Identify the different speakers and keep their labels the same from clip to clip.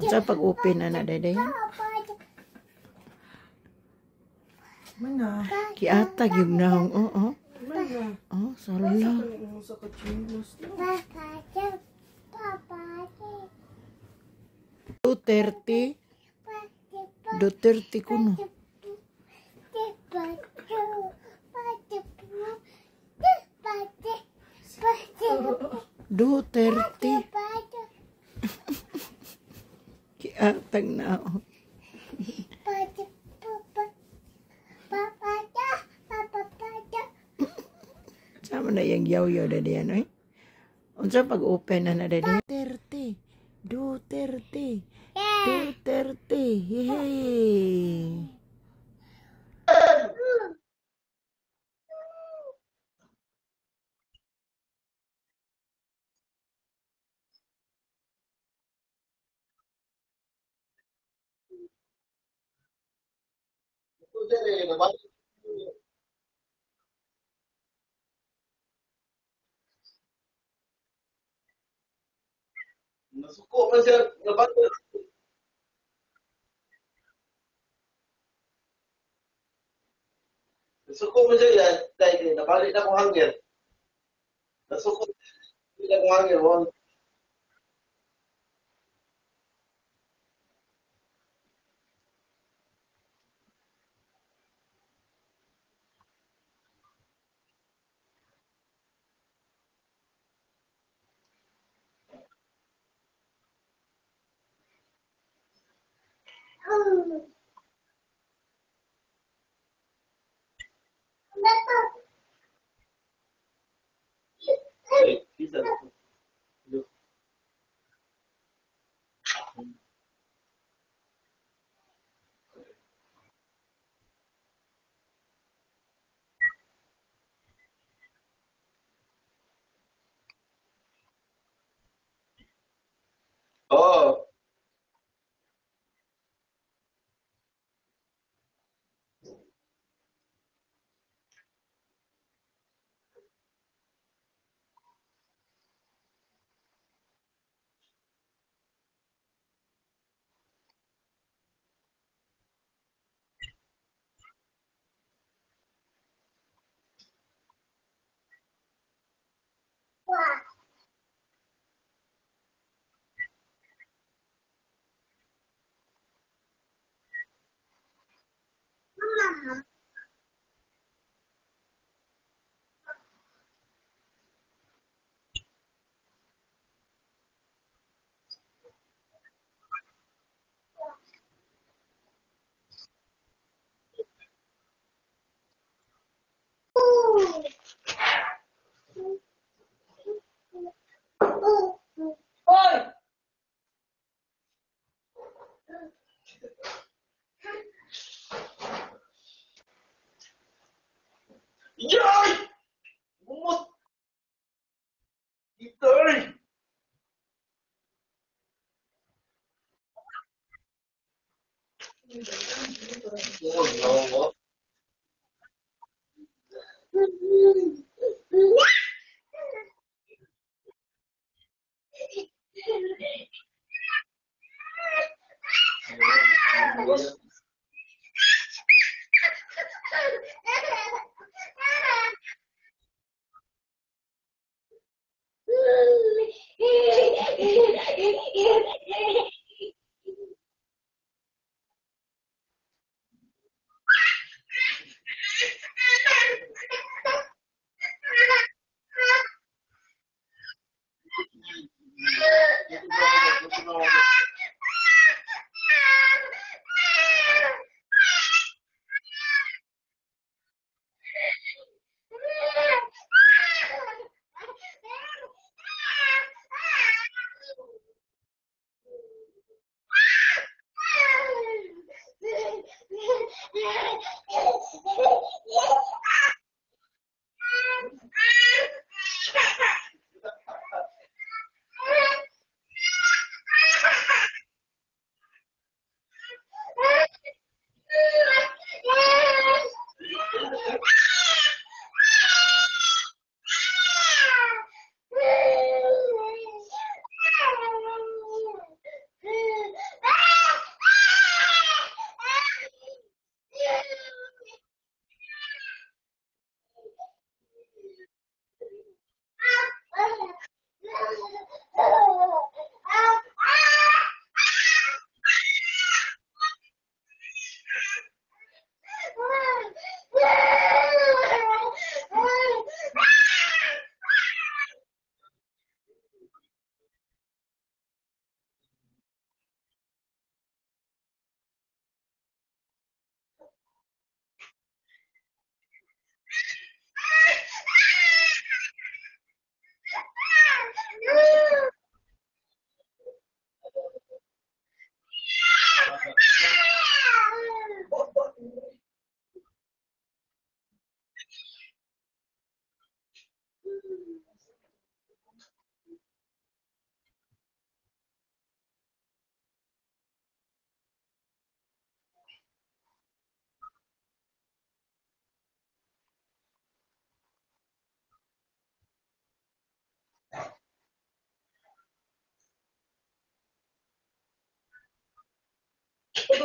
Speaker 1: Sa pag-open na daday.
Speaker 2: Mana?
Speaker 1: Kiatag yung nahong. Oh.
Speaker 2: Mana?
Speaker 1: Oh, sala.
Speaker 2: Sa kachinos.
Speaker 1: 2:30. 2:30 kuno. 2:30. Kiatag na ako. Sama na yung yaw-yaw na diyan, eh. Unsa pag-open na diyan? 2:30. 2:30. 2:30. Yay!
Speaker 3: Nasuko man siya, nabato. Nasuko man siya, dahil nabalik na akong hangin. Nasuko na akong hangin. Isa. Oo. Hoy! Yoy! Bumot! Itoy! Oh, no.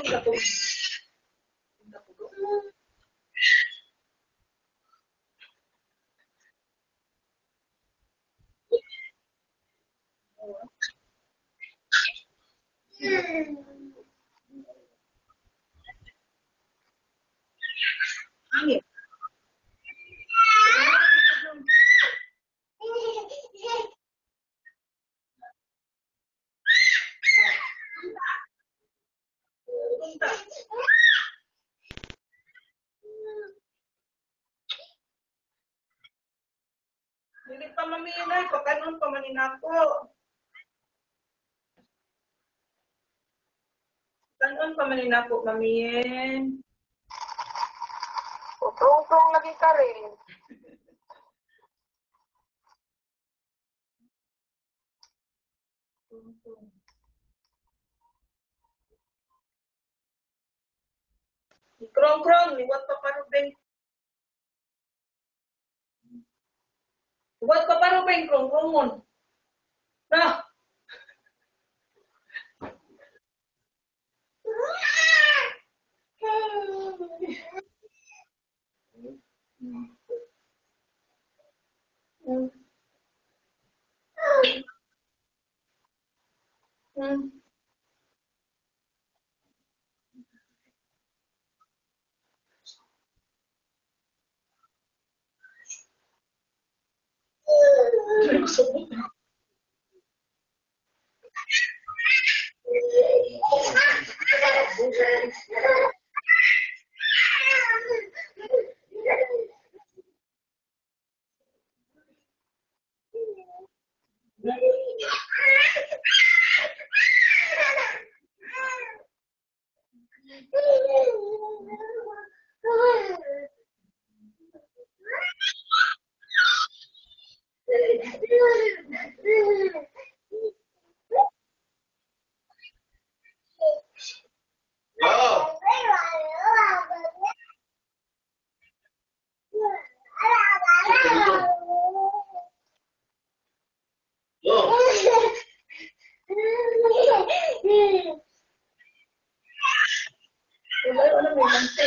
Speaker 4: Hindi pa maminay, pagkanon pa manin ako. Kanon pa manin ako, mamiyen. Uprong-prong lagi ka rin. Krong-krong, liwat pa parubeng. Liwat pa parubeng, krong-krongon. Na!
Speaker 3: Yo! Yo!
Speaker 4: Wala may lante.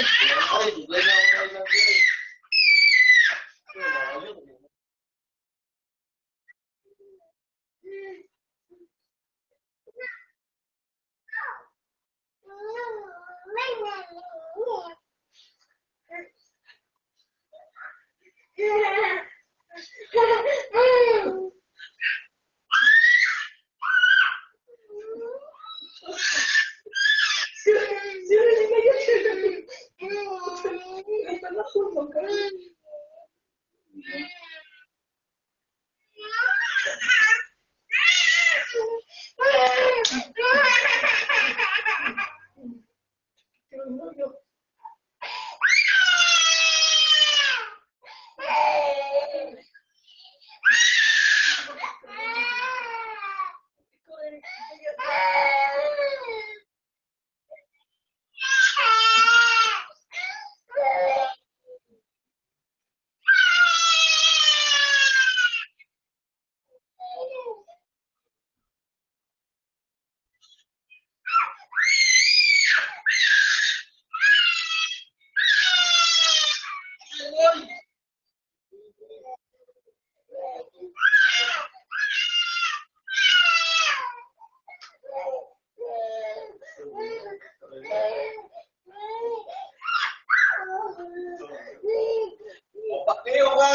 Speaker 3: Ay, dugay na ako kayo ng dugay. Pakiyo ka!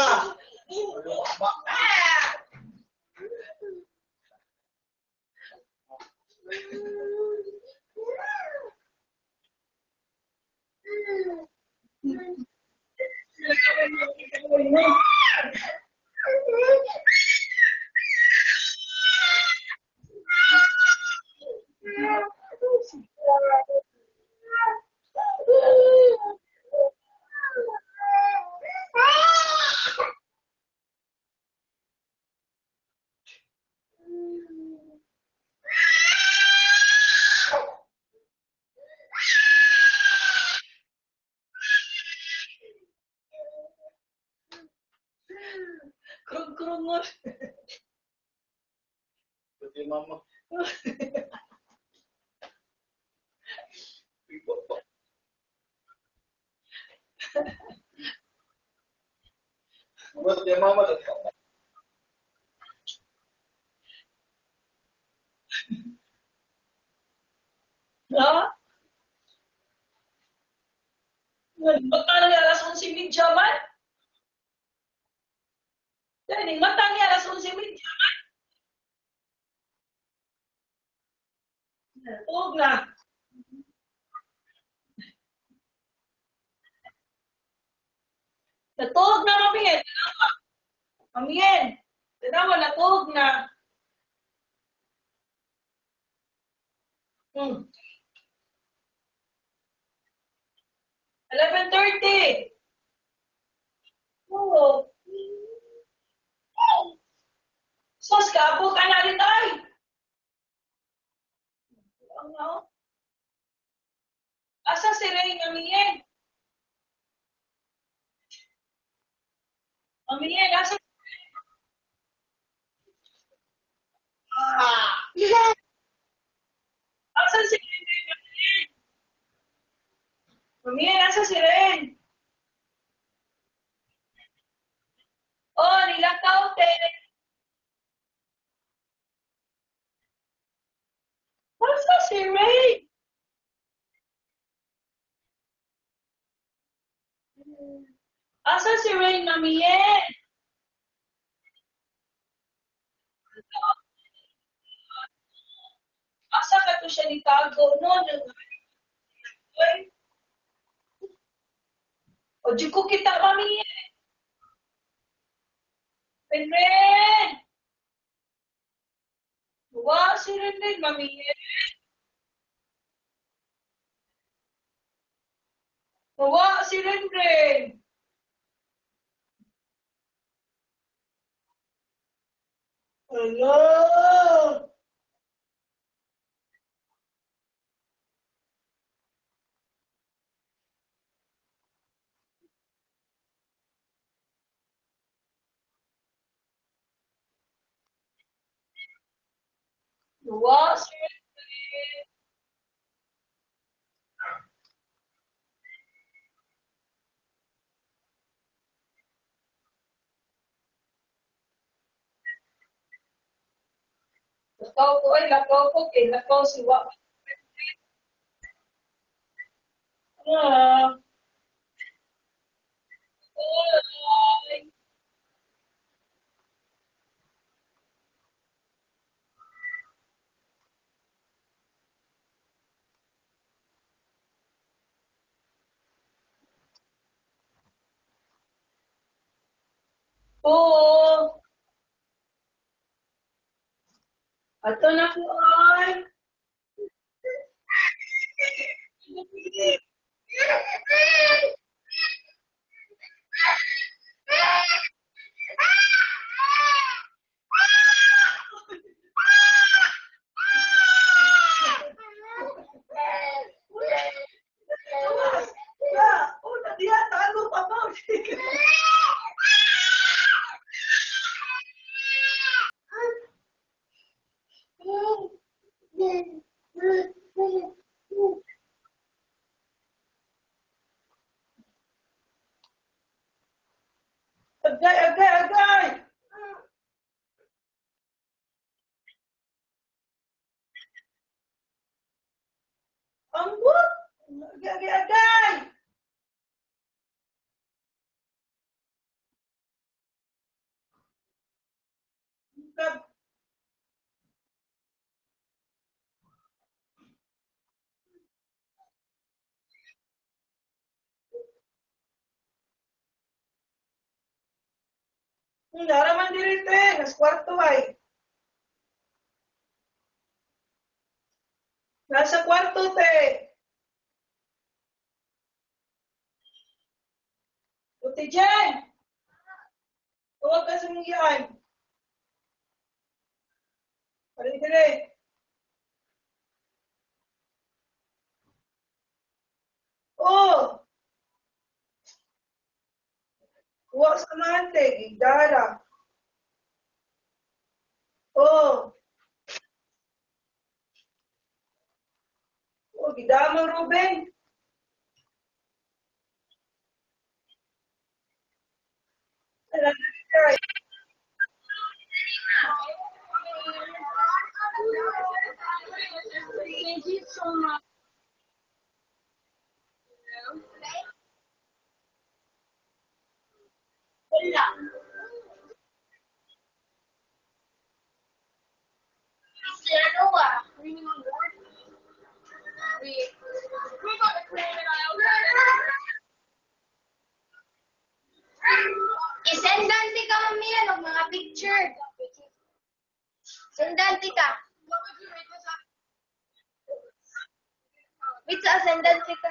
Speaker 4: Krong-krongon.
Speaker 3: Pati mama. Buat dia mama dah.
Speaker 4: Ha? Matang ni alas 11:30 man. Dahil matang ni alas 11:30 man. Huwag na. Natulog na, Mamien. Mamien. Tinawa, natulog na. 11:30. Oo. Sos, kaabot ka na rin ay. Ano? Asa si Ray, Mamien? Mamien, asa? Asa si Ray, Mamien? Mamien, asa si Ray? Oh, nilakaw, te. Asa si Ray? Asa si Ray, Mamien? Asa ka to siya nitago, no? O, di ko kita, Mamien. Renren! Wa si Renren, Mamien. Wa si Renren. Hello! Wa si Renren. Lakaw ko ay lakaw ko kay lakaw si Wa. Ah, ay. Oo. Ato na ko ay. Una dia tago pa pa. Agay, agay, agay. Ambot. Agay, agay, agay. Naraman dirito eh. Nas kwarto ay. Nasa kwarto te. Buti dyan. Huwag ka sumingyan. Parin dire. Oh. Huwag sa mante. Igdara. Oh. Oh, gidamang Ruben.
Speaker 5: Wala. Ano ah? Isendante ka mamaya ng mga picture. Sendante ka. Wait, sendante ka.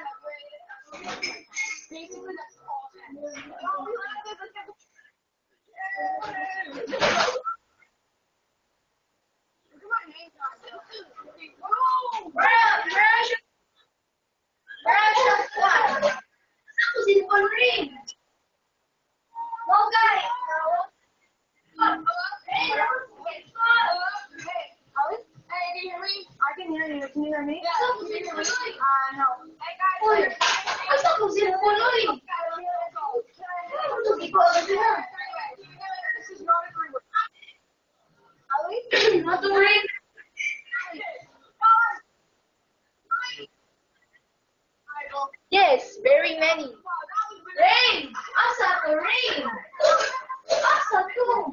Speaker 5: Ako cellphone ring. No guys.
Speaker 6: I can hear you. Can you hear me? No.
Speaker 5: Uy, asa kong cellphone ring? Hindi ko alam na. Not to ring. Yes, very many. Rain! Asa to rain? Asa to?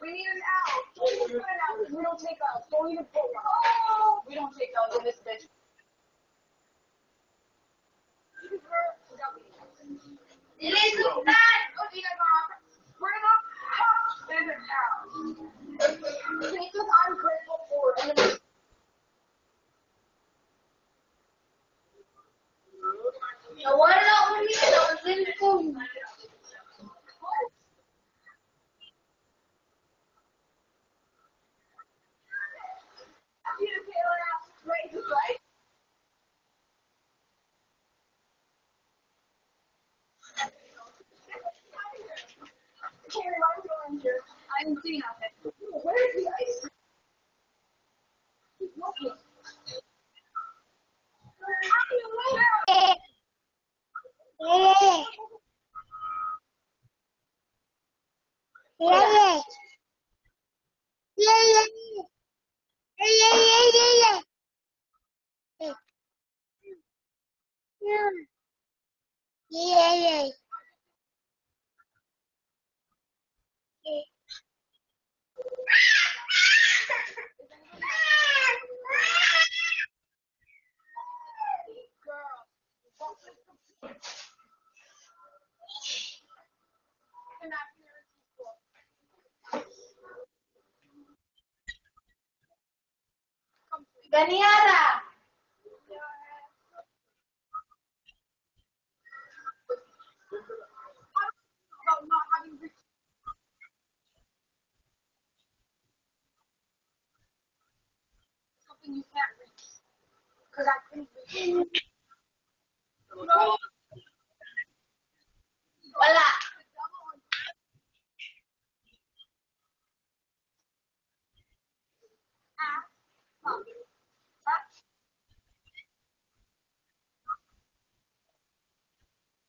Speaker 6: We need an out. We don't take outs. Don't even pull one. We don't take outs in this bitch.
Speaker 5: Listen that!
Speaker 6: Bring up and an out. Take what I'm grateful for. And then
Speaker 5: Nawala ako niya ng cellphone.
Speaker 6: I'm sitting out there. Where's the ice?
Speaker 5: Ganiyara!
Speaker 6: Something you can't reach. Because I couldn't reach.
Speaker 5: Wala.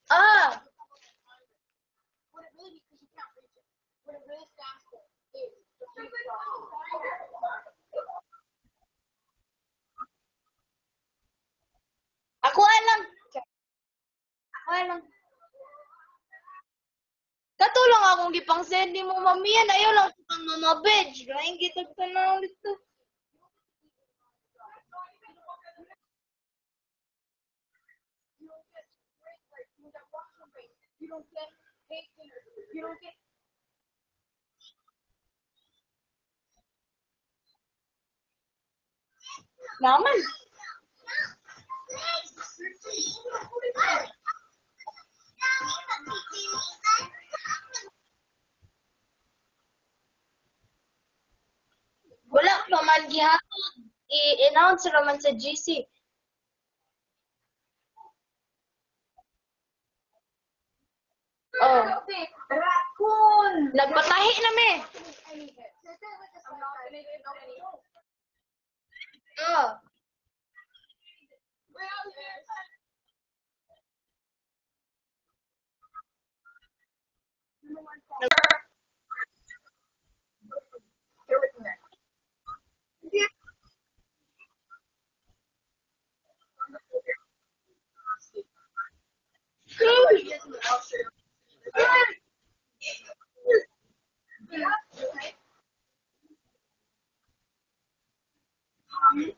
Speaker 5: Ah!
Speaker 6: Would it really be because you can't reach it? Would it really stand for is the free
Speaker 5: Ako alam. Ako alam. Katulong akong gipang send mo mamiyan ayaw lang sa pang mama veg. Lain kita tanaw dito.
Speaker 6: You don't get paid dinner. You don't get
Speaker 5: Naman. Wala pa man gihatod. I-announce naman sa GC. Oh.
Speaker 6: raccoon.
Speaker 5: Nagpatahi na me. Oh.
Speaker 6: Yeah.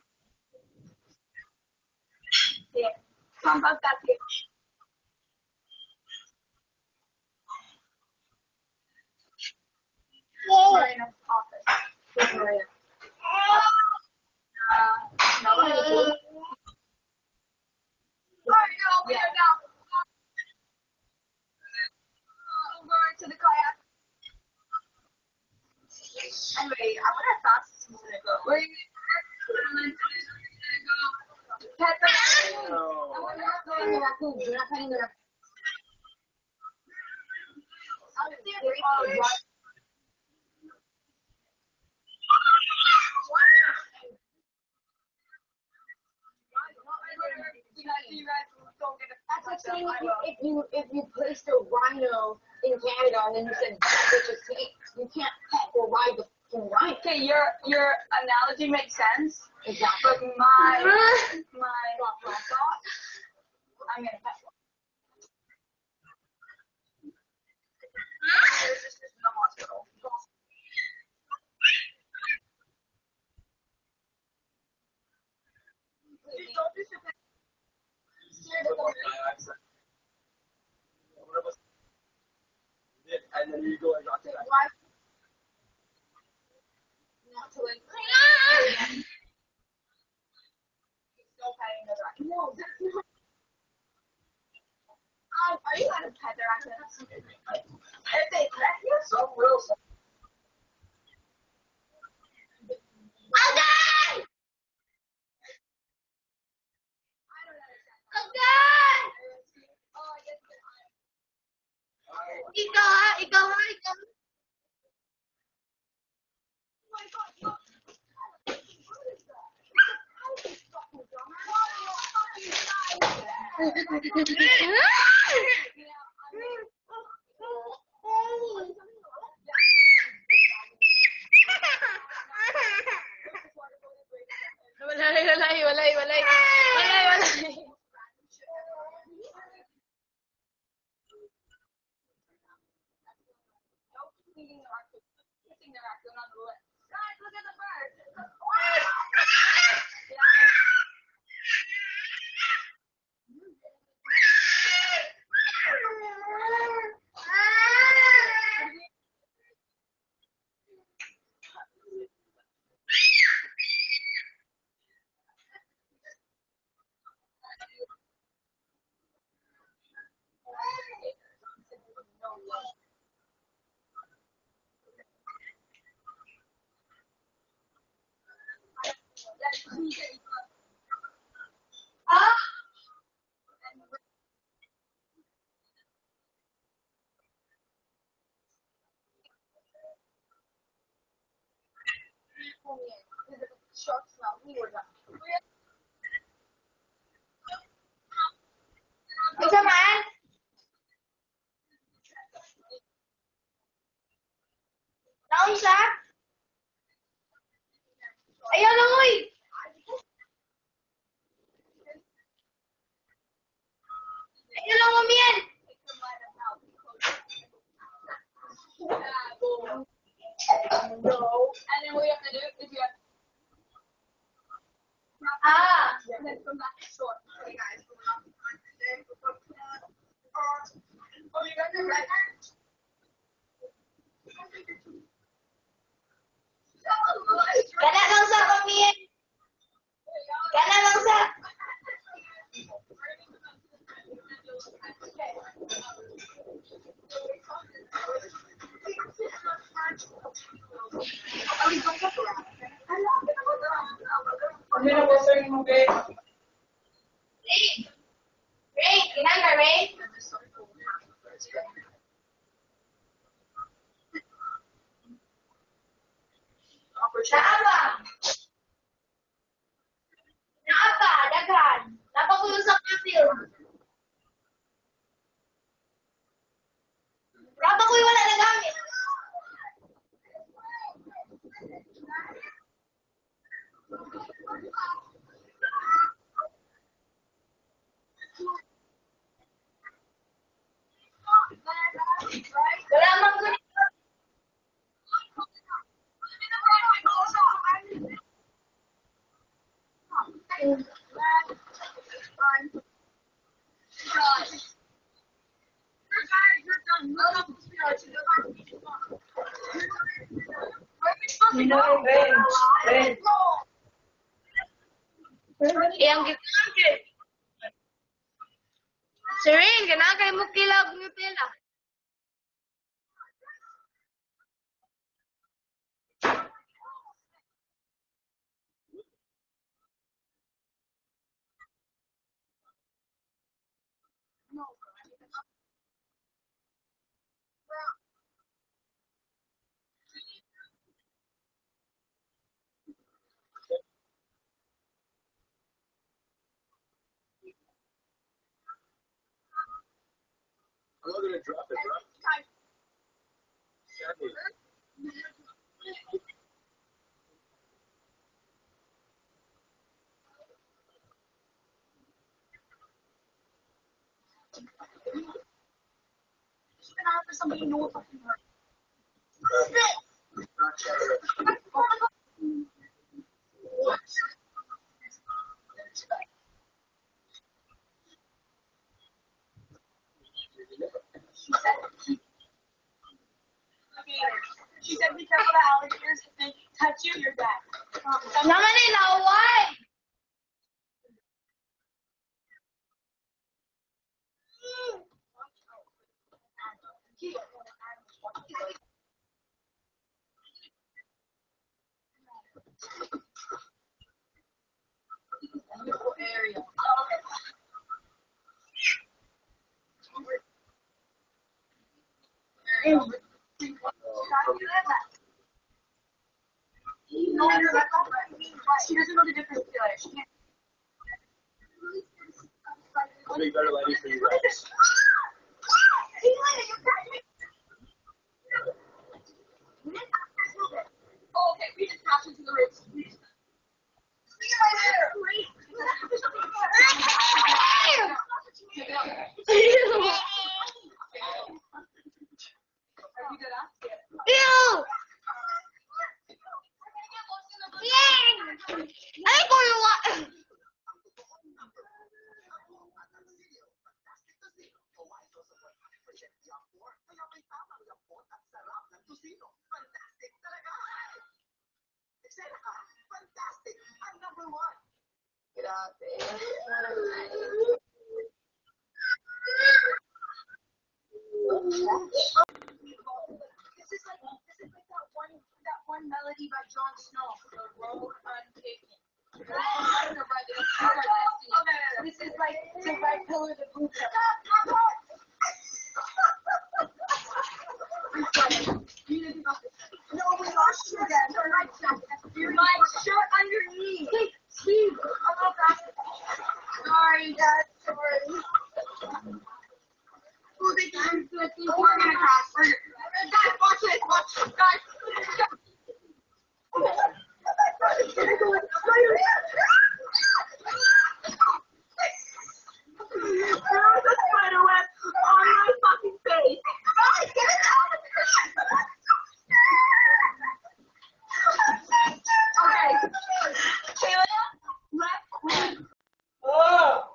Speaker 6: Come back here. Marina's office. Where's Marina? No. We are now over to the kayak. Anyway, I want to fast this minute ago. Where are you going?
Speaker 5: If you placed a rhino in Canada and then you said you can't pet or ride the fucking rhino.
Speaker 6: Okay, your analogy makes sense.
Speaker 5: Exactly.
Speaker 6: But my thought, I'm gonna pet one. There's just in the hospital.
Speaker 3: And then you go and knock it out.
Speaker 6: Not to like. Still petting the raccoon. No, that's not. Are you allowed to pet the raccoons? If they pet you,
Speaker 3: Some will, some
Speaker 6: I don't understand. Oh, I guess
Speaker 5: Ikaw ha.
Speaker 6: Oh my God, look.
Speaker 5: Walay.
Speaker 6: Kissing the raccoon on the lip. Guys, look at the bird. Shark smell. We were done.
Speaker 5: Isa man? Naunsa? Ayaw lang, uy! Ayaw lang, mamiyan!
Speaker 6: No. And then what you have to do is you have and then come back to store. Okay, guys. Oh, you got the record?
Speaker 5: Kana lang sa, mamiyan! Kana lang sa!
Speaker 2: Ano na po sir mo, babe?
Speaker 5: Ray, ilan ka, Ray? Naa ba? Daghan. Napakulo sa kapil. Rapa ko'y wala na gamit. Wala mang ganito.
Speaker 4: Bench.
Speaker 5: Yang gitu. Sering, kenapa kayak mau kilag Nutella?
Speaker 3: I'm not gonna drop it, bro.
Speaker 6: Somebody knows fucking hurt. She said, be careful the alligators if they touch you, you're dead.
Speaker 5: Naman nila, why?
Speaker 6: Area. She doesn't know the difference between it. She can't.
Speaker 3: I'll be better lighting for you guys.
Speaker 6: Oh, okay, we just crashed into the roots.
Speaker 5: Ew! Ay, kuluwa!
Speaker 6: This is like that one melody by Jon Snow, The Road Untaken. This is like the right pillar to boot. No, we lost you again. My shirt underneath. Steve, sorry, Dad. Sorry. Oh, they can do it. We're gonna crash. Guys, watch this. Watch, guys. There was a spider web on my fucking face. Guys, get it out of here. Okay. Taylor, left, right.
Speaker 4: Oh!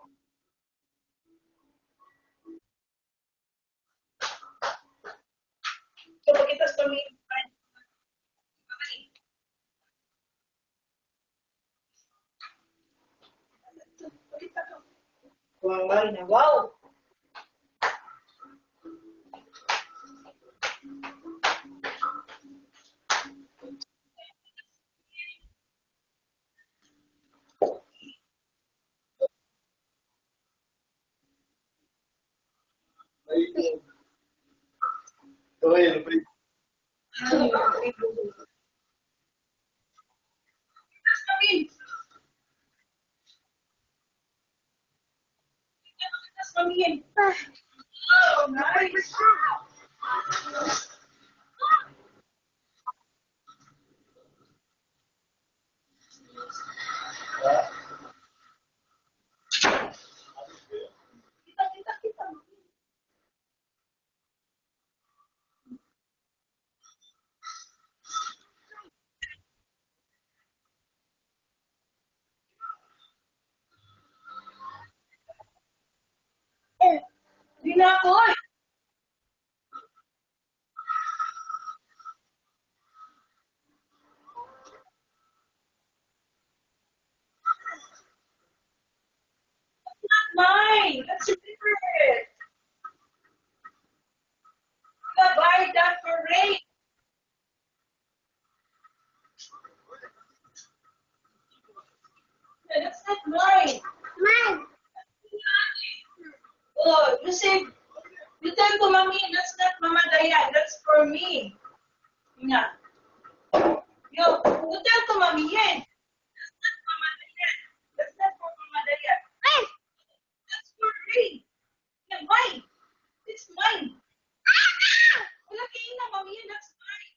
Speaker 4: So, pakita sa kami. Wow, Marina. Wow!
Speaker 3: Oil, please.
Speaker 4: Oh, nice. ako eh. Not mine. Let's deliver it. You buy that for Ray. Yeah, that's not mine.
Speaker 5: Mine.
Speaker 4: Oh, you say, you tell to mommy, that's not Mama Dayan, that's for me. Yeah. You tell to mommy, yan. That's not Mama Dayan. That's not for Mama Dayan.
Speaker 5: Mine.
Speaker 4: That's for Ray. Yeah, mine. It's mine. Wala kayo na, mommy, yan, that's mine.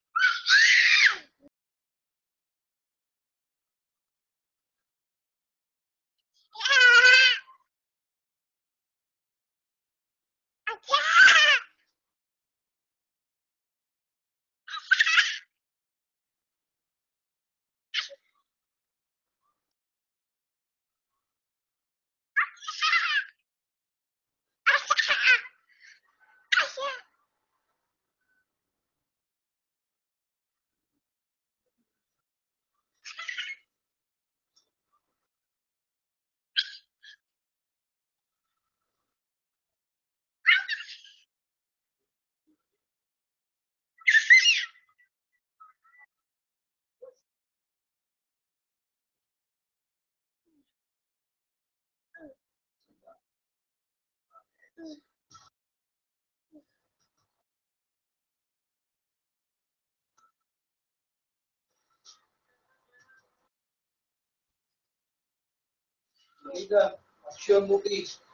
Speaker 3: Ida, action mo please.